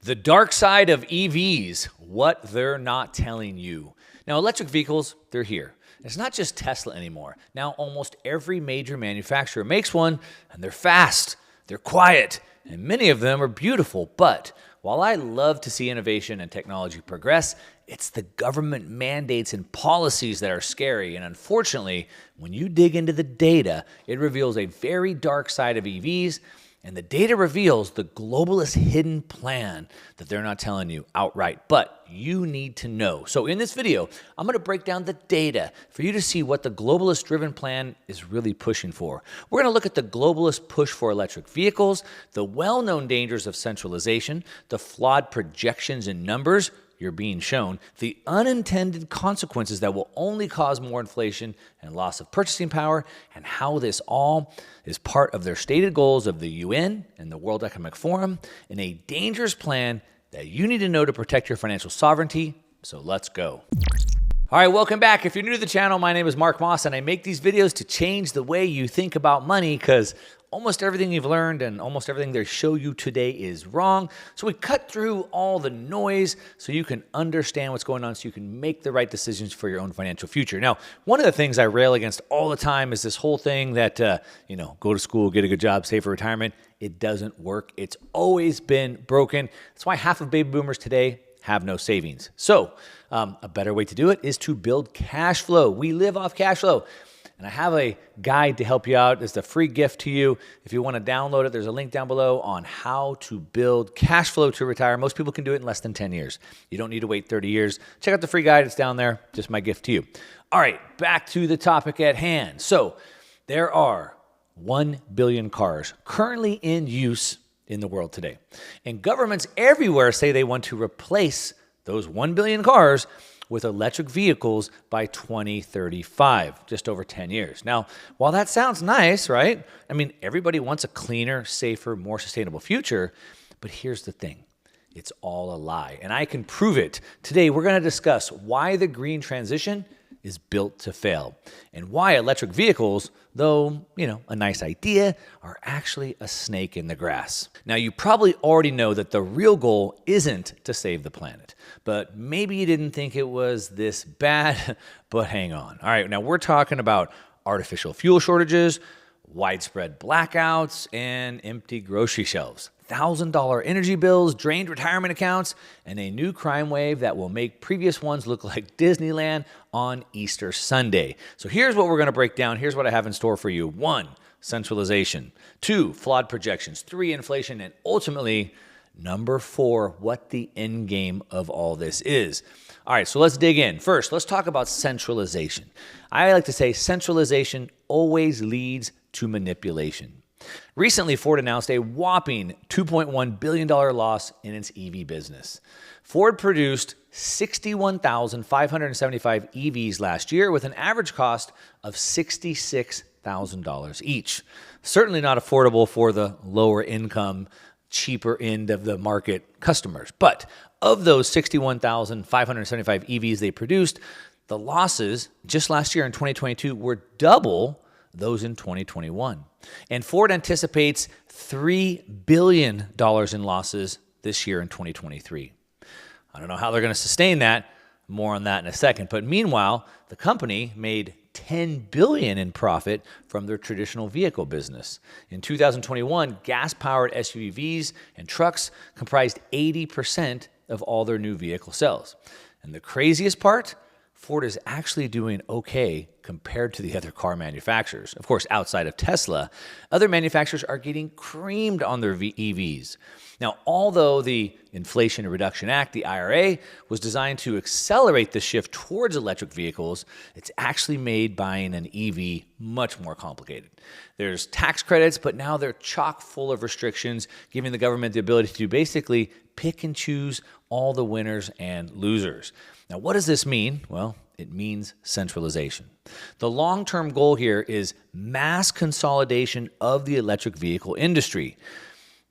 The dark side of EVs, what they're not telling you. Now, electric vehicles, they're here. It's not just Tesla anymore. Now, almost every major manufacturer makes one, and they're fast, they're quiet, and many of them are beautiful. But while I love to see innovation and technology progress, it's the government mandates and policies that are scary. And unfortunately, when you dig into the data, it reveals a very dark side of EVs. And the data reveals the globalist hidden plan that they're not telling you outright, but you need to know. So in this video, I'm going to break down the data for you to see what the globalist driven plan is really pushing for. We're going to look at the globalist push for electric vehicles, the well-known dangers of centralization, the flawed projections in numbers you're being shown, the unintended consequences that will only cause more inflation and loss of purchasing power, and how this all is part of their stated goals of the UN and the World Economic Forum in a dangerous plan that you need to know to protect your financial sovereignty. So let's go. All right, welcome back. If you're new to the channel, my name is Mark Moss, and I make these videos to change the way you think about money because almost everything you've learned and almost everything they show you today is wrong. So we cut through all the noise so you can understand what's going on so you can make the right decisions for your own financial future. Now, one of the things I rail against all the time is this whole thing that, go to school, get a good job, save for retirement. It doesn't work. It's always been broken. That's why half of baby boomers today have no savings. So a better way to do it is to build cash flow. We live off cash flow. And I have a guide to help you out. It's a free gift to you. If you want to download it, there's a link down below on how to build cash flow to retire. Most people can do it in less than 10 years. You don't need to wait 30 years. Check out the free guide. It's down there. Just my gift to you. All right, back to the topic at hand. So there are 1 billion cars currently in use in the world today. And governments everywhere say they want to replace those 1 billion cars with electric vehicles by 2035, just over 10 years. Now, while that sounds nice, right? I mean, everybody wants a cleaner, safer, more sustainable future, but here's the thing. It's all a lie, and I can prove it. Today, we're gonna discuss why the green transition is built to fail, and why electric vehicles, though, a nice idea, are actually a snake in the grass. Now, you probably already know that the real goal isn't to save the planet, but maybe you didn't think it was this bad, but hang on. All right, now we're talking about artificial fuel shortages, widespread blackouts, and empty grocery shelves. $1,000 energy bills, drained retirement accounts, and a new crime wave that will make previous ones look like Disneyland on Easter Sunday. So here's what we're going to break down. Here's what I have in store for you. 1, centralization. 2, flawed projections. 3, inflation. And ultimately, number 4, what the end game of all this is. All right, so let's dig in. First, let's talk about centralization. I like to say centralization always leads to manipulation. Recently, Ford announced a whopping $2.1 billion loss in its EV business. Ford produced 61,575 EVs last year with an average cost of $66,000 each. Certainly not affordable for the lower income, cheaper end of the market customers. But of those 61,575 EVs they produced, the losses just last year in 2022 were double those in 2021. And Ford anticipates $3 billion in losses this year in 2023. I don't know how they're going to sustain that. More on that in a second. But meanwhile, the company made $10 billion in profit from their traditional vehicle business. In 2021, gas-powered SUVs and trucks comprised 80% of all their new vehicle sales. And the craziest part? Ford is actually doing okay compared to the other car manufacturers. Of course, outside of Tesla, other manufacturers are getting creamed on their EVs. Now, although the Inflation Reduction Act, the IRA, was designed to accelerate the shift towards electric vehicles, it's actually made buying an EV much more complicated. There's tax credits, but now they're chock full of restrictions, giving the government the ability to basically pick and choose all the winners and losers. Now, what does this mean? Well, it means centralization. The long-term goal here is mass consolidation of the electric vehicle industry,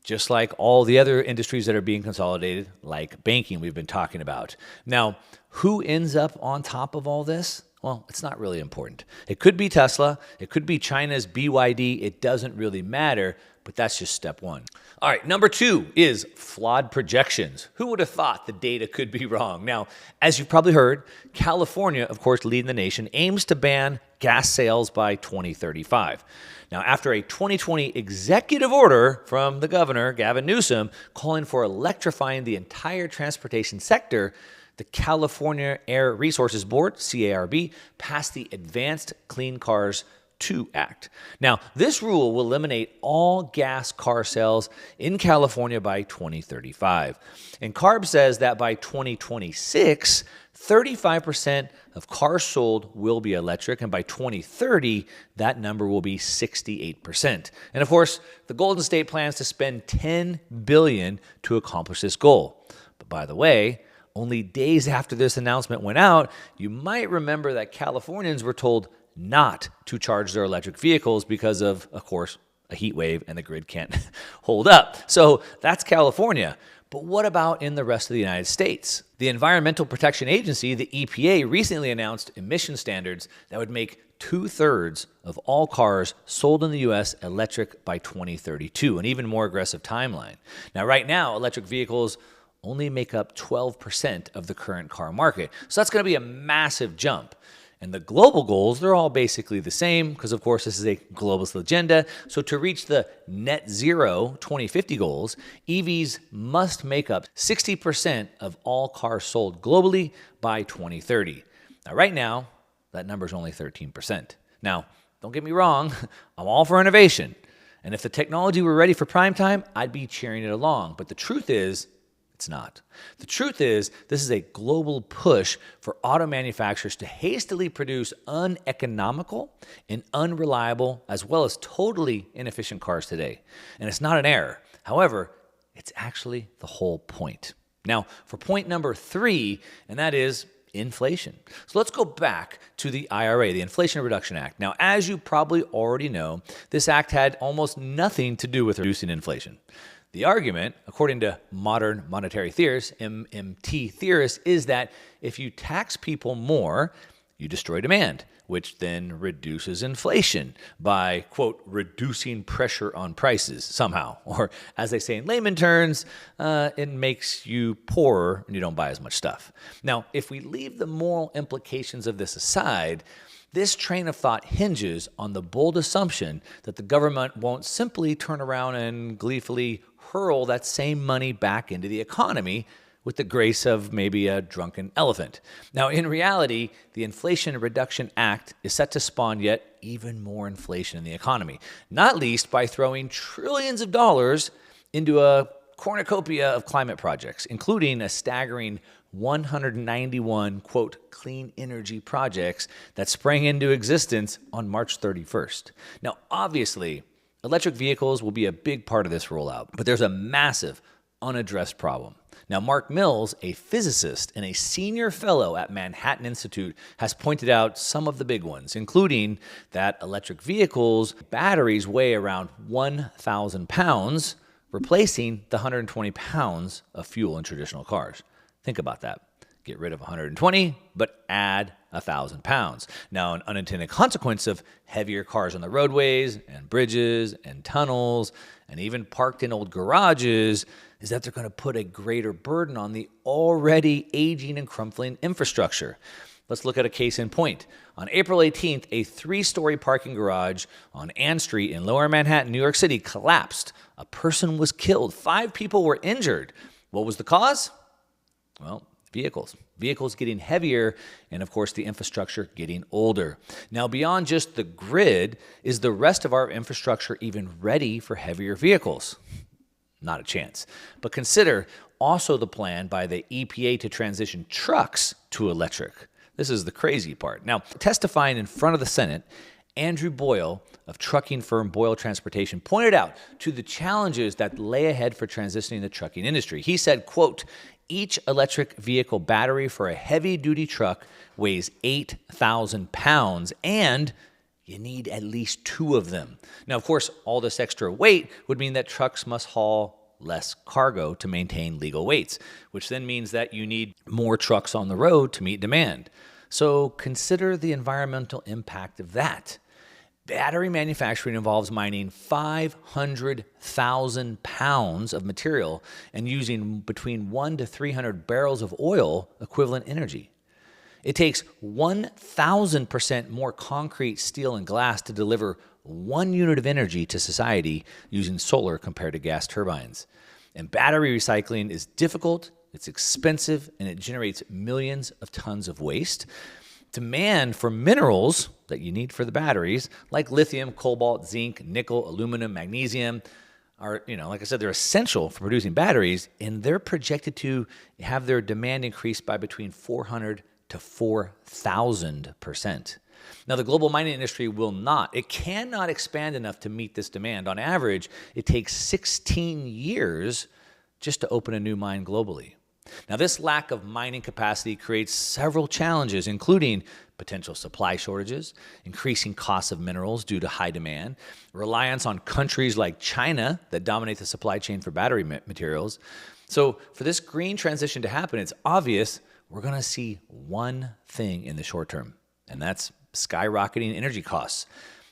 just like all the other industries that are being consolidated, like banking we've been talking about. Now, who ends up on top of all this? Well, it's not really important. It could be Tesla. It could be China's BYD. It doesn't really matter, but that's just step one. All right, number 2 is flawed projections. Who would have thought the data could be wrong? Now, as you've probably heard, California, of course, leading the nation, aims to ban gas sales by 2035. Now, after a 2020 executive order from the governor, Gavin Newsom, calling for electrifying the entire transportation sector, the California Air Resources Board, CARB, passed the Advanced Clean Cars 2 Act. Now, this rule will eliminate all gas car sales in California by 2035. And CARB says that by 2026, 35% of cars sold will be electric, and by 2030, that number will be 68%. And of course, the Golden State plans to spend $10 billion to accomplish this goal. But by the way, only days after this announcement went out, you might remember that Californians were told not to charge their electric vehicles because of course, a heat wave and the grid can't hold up. So that's California. But what about in the rest of the United States? The Environmental Protection Agency, the EPA, recently announced emission standards that would make 2/3 of all cars sold in the U.S. electric by 2032, an even more aggressive timeline. Now, right now, electric vehicles only make up 12% of the current car market. So that's going to be a massive jump. And the global goals, they're all basically the same because, of course, this is a globalist agenda. So to reach the net zero 2050 goals, EVs must make up 60% of all cars sold globally by 2030. Now, right now, that number is only 13%. Now, don't get me wrong, I'm all for innovation. And if the technology were ready for prime time, I'd be cheering it along. But the truth is, it's not. The truth is, this is a global push for auto manufacturers to hastily produce uneconomical and unreliable, as well as totally inefficient cars today. And it's not an error. However, it's actually the whole point. Now, for point number 3, and that is inflation. So let's go back to the IRA, the Inflation Reduction Act. Now, as you probably already know, this act had almost nothing to do with reducing inflation. The argument, according to modern monetary theorists, MMT theorists, is that if you tax people more, you destroy demand, which then reduces inflation by, quote, reducing pressure on prices somehow. Or as they say in layman terms, it makes you poorer and you don't buy as much stuff. Now, if we leave the moral implications of this aside, this train of thought hinges on the bold assumption that the government won't simply turn around and gleefully hurl that same money back into the economy with the grace of maybe a drunken elephant. Now, in reality, the Inflation Reduction Act is set to spawn yet even more inflation in the economy, not least by throwing trillions of dollars into a cornucopia of climate projects, including a staggering 191, quote, clean energy projects that sprang into existence on March 31st. Now, obviously, electric vehicles will be a big part of this rollout, but there's a massive unaddressed problem. Now, Mark Mills, a physicist and a senior fellow at Manhattan Institute, has pointed out some of the big ones, including that electric vehicles' batteries weigh around 1,000 pounds, replacing the 120 pounds of fuel in traditional cars. Think about that. Get rid of 120, but add 1,000 pounds. Now, an unintended consequence of heavier cars on the roadways and bridges and tunnels and even parked in old garages is that they're going to put a greater burden on the already aging and crumbling infrastructure. Let's look at a case in point. On April 18th, a 3-story parking garage on Ann Street in Lower Manhattan, New York City collapsed. A person was killed. 5 people were injured. What was the cause? Well, vehicles getting heavier, and of course the infrastructure getting older. Now, beyond just the grid, is the rest of our infrastructure even ready for heavier vehicles? Not a chance. But consider also the plan by the EPA to transition trucks to electric. This is the crazy part. Now, testifying in front of the Senate, Andrew Boyle of trucking firm Boyle Transportation pointed out to the challenges that lay ahead for transitioning the trucking industry. He said, quote, each electric vehicle battery for a heavy-duty truck weighs 8,000 pounds, and you need at least 2 of them. Now, of course, all this extra weight would mean that trucks must haul less cargo to maintain legal weights, which then means that you need more trucks on the road to meet demand. So consider the environmental impact of that. Battery manufacturing involves mining 500,000 pounds of material and using between 1 to 300 barrels of oil equivalent energy. It takes 1,000% more concrete, steel, and glass to deliver 1 unit of energy to society using solar compared to gas turbines. And battery recycling is difficult, it's expensive, and it generates millions of tons of waste. Demand for minerals that you need for the batteries, like lithium, cobalt, zinc, nickel, aluminum, magnesium, are, like I said, they're essential for producing batteries, and they're projected to have their demand increase by between 400 to 4,000%. Now, the global mining industry cannot expand enough to meet this demand. On average, it takes 16 years just to open a new mine globally. Now, this lack of mining capacity creates several challenges, including potential supply shortages, increasing costs of minerals due to high demand, reliance on countries like China that dominate the supply chain for battery materials. So for this green transition to happen, it's obvious we're going to see one thing in the short term, and that's skyrocketing energy costs.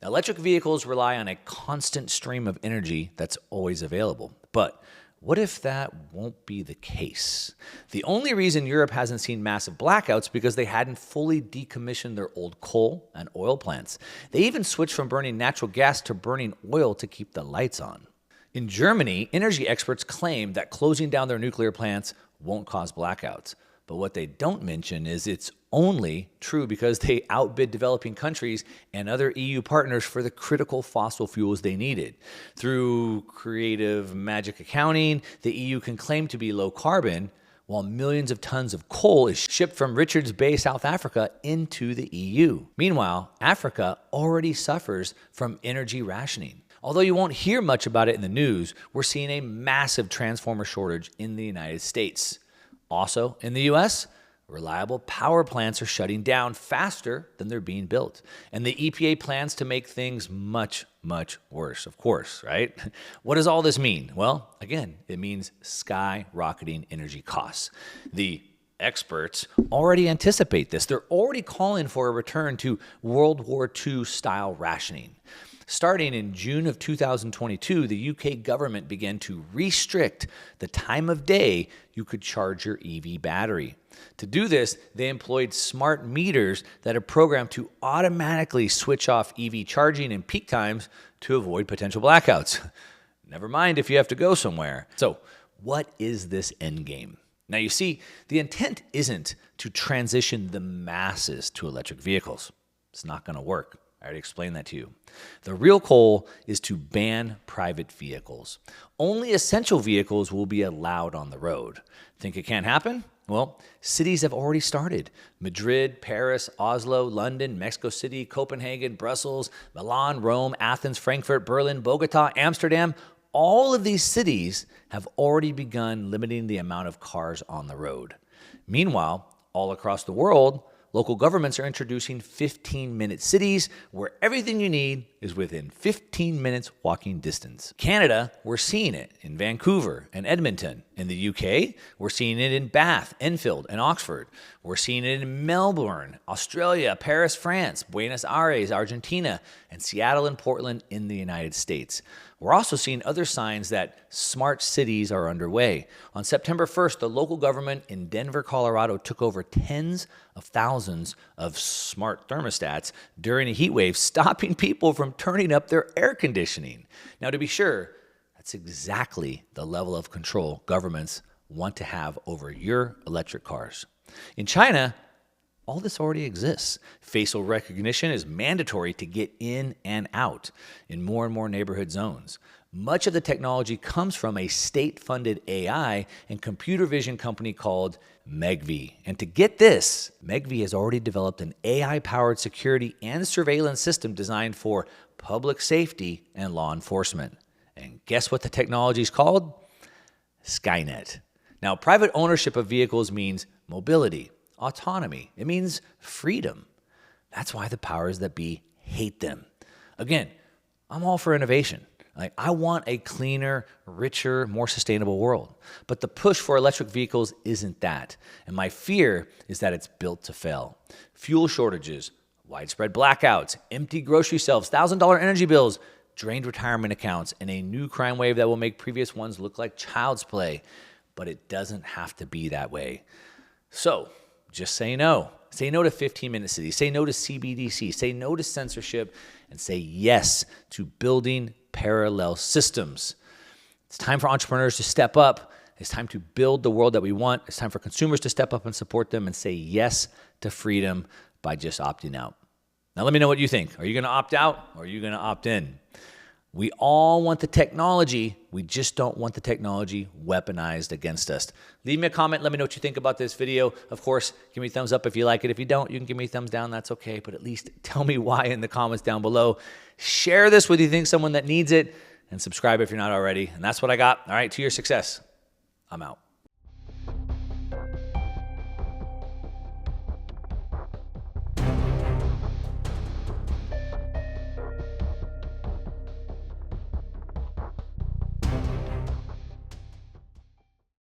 Now, electric vehicles rely on a constant stream of energy that's always available. But what if that won't be the case? The only reason Europe hasn't seen massive blackouts is because they hadn't fully decommissioned their old coal and oil plants. They even switched from burning natural gas to burning oil to keep the lights on. In Germany, energy experts claim that closing down their nuclear plants won't cause blackouts. But what they don't mention is it's only true because they outbid developing countries and other EU partners for the critical fossil fuels they needed. Through creative magic accounting, the EU can claim to be low carbon, while millions of tons of coal is shipped from Richards Bay, South Africa, into the EU. Meanwhile, Africa already suffers from energy rationing. Although you won't hear much about it in the news, we're seeing a massive transformer shortage in the United States. Also, in the U.S., reliable power plants are shutting down faster than they're being built. And the EPA plans to make things much, much worse, of course, right? What does all this mean? Well, again, it means skyrocketing energy costs. The experts already anticipate this. They're already calling for a return to World War II style rationing. Starting in June of 2022, the UK government began to restrict the time of day you could charge your EV battery. To do this, they employed smart meters that are programmed to automatically switch off EV charging in peak times to avoid potential blackouts. Never mind if you have to go somewhere. So, what is this end game? Now, you see, the intent isn't to transition the masses to electric vehicles. It's not going to work. I already explained that to you. The real goal is to ban private vehicles. Only essential vehicles will be allowed on the road. Think it can't happen? Well, cities have already started. Madrid, Paris, Oslo, London, Mexico City, Copenhagen, Brussels, Milan, Rome, Athens, Frankfurt, Berlin, Bogota, Amsterdam. All of these cities have already begun limiting the amount of cars on the road. Meanwhile, all across the world, local governments are introducing 15-minute cities where everything you need is within 15 minutes walking distance. Canada, we're seeing it in Vancouver and Edmonton. In the UK, we're seeing it in Bath, Enfield, and Oxford. We're seeing it in Melbourne, Australia, Paris, France, Buenos Aires, Argentina, and Seattle and Portland in the United States. We're also seeing other signs that smart cities are underway. On September 1st, the local government in Denver, Colorado took over tens of thousands of smart thermostats during a heat wave, stopping people from turning up their air conditioning. Now, to be sure, that's exactly the level of control governments want to have over your electric cars. In China, all this already exists. Facial recognition is mandatory to get in and out in more and more neighborhood zones. Much of the technology comes from a state-funded AI and computer vision company called MEGV. And to get this, MEGV has already developed an AI-powered security and surveillance system designed for public safety and law enforcement. And guess what the technology is called? Skynet. Now, private ownership of vehicles means mobility, autonomy. It means freedom. That's why the powers that be hate them. Again, I'm all for innovation, Like, I want a cleaner, richer, more sustainable world. But the push for electric vehicles isn't that. And my fear is that it's built to fail. Fuel shortages, widespread blackouts, empty grocery shelves, $1,000 energy bills, drained retirement accounts, and a new crime wave that will make previous ones look like child's play. But it doesn't have to be that way. So just say no. Say no to 15-minute cities. Say no to CBDC. Say no to censorship. And say yes to building parallel systems. It's time for entrepreneurs to step up. It's time to build the world that we want. It's time for consumers to step up and support them and say yes to freedom by just opting out. Now, let me know what you think. Are you going to opt out or are you going to opt in? We all want the technology. We just don't want the technology weaponized against us. Leave me a comment. Let me know what you think about this video. Of course, give me a thumbs up if you like it. If you don't, you can give me a thumbs down. That's okay. But at least tell me why in the comments down below. Share this with you think someone that needs it. And subscribe if you're not already. And that's what I got. All right, to your success. I'm out.